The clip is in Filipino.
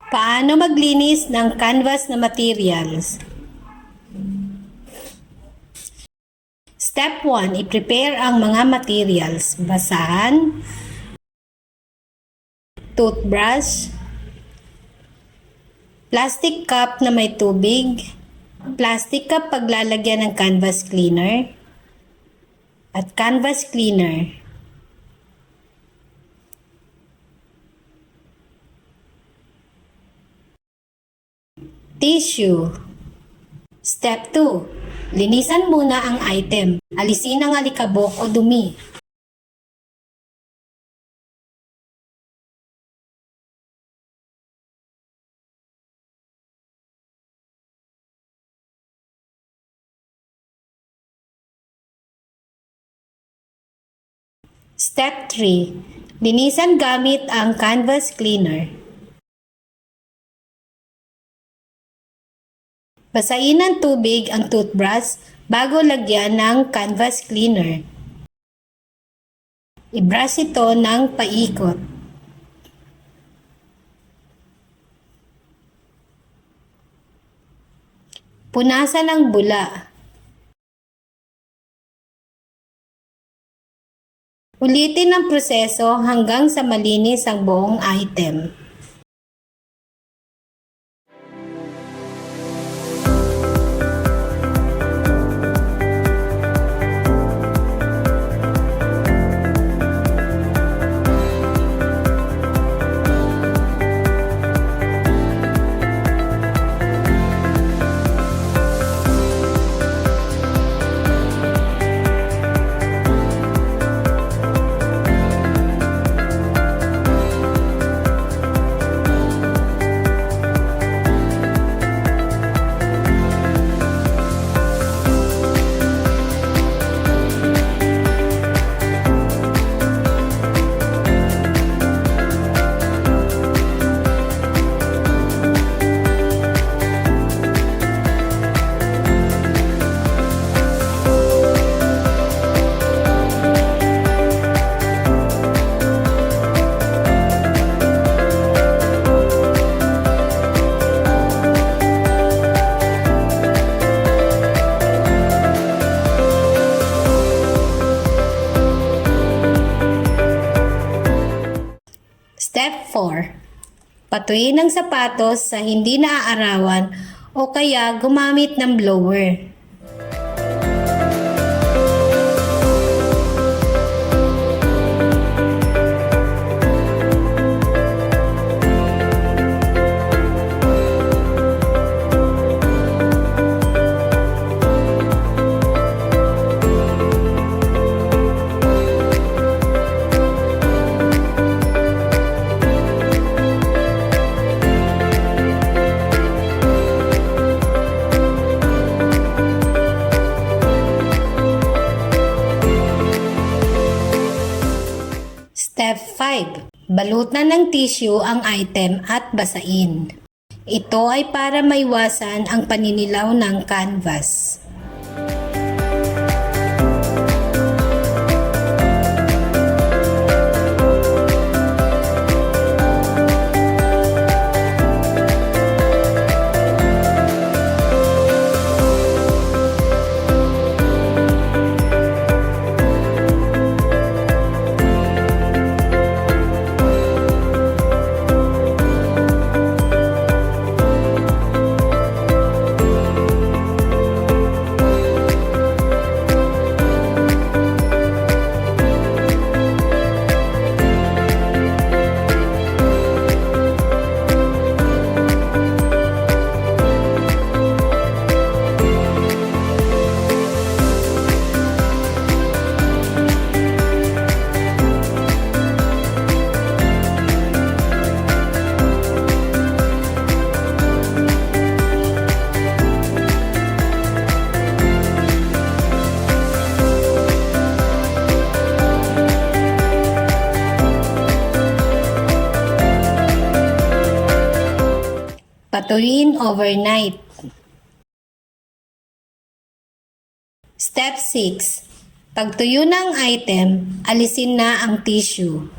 Paano maglinis ng canvas na materials? Step 1, i-prepare ang mga materials. Basahan, toothbrush, plastic cup na may tubig, plastic cup paglalagyan ng canvas cleaner, at canvas cleaner. Tissue. Step 2. Linisan muna ang item. Alisin ang alikabok o dumi. Step 3. Linisan gamit ang canvas cleaner. Basahin ng tubig ang toothbrush bago lagyan ng canvas cleaner. I-brush ito ng paikot. Punasan ang bula. Ulitin ang proseso hanggang sa malinis ang buong item. Step 4. Patuyin ang sapatos sa hindi naaarawan o kaya gumamit ng blower. Step 5. Balutan ng tissue ang item at basain. Ito ay para maiwasan ang paninilaw ng canvas. Patuyin overnight. Step 6. Pagtuyo ng item, alisin na ang tissue.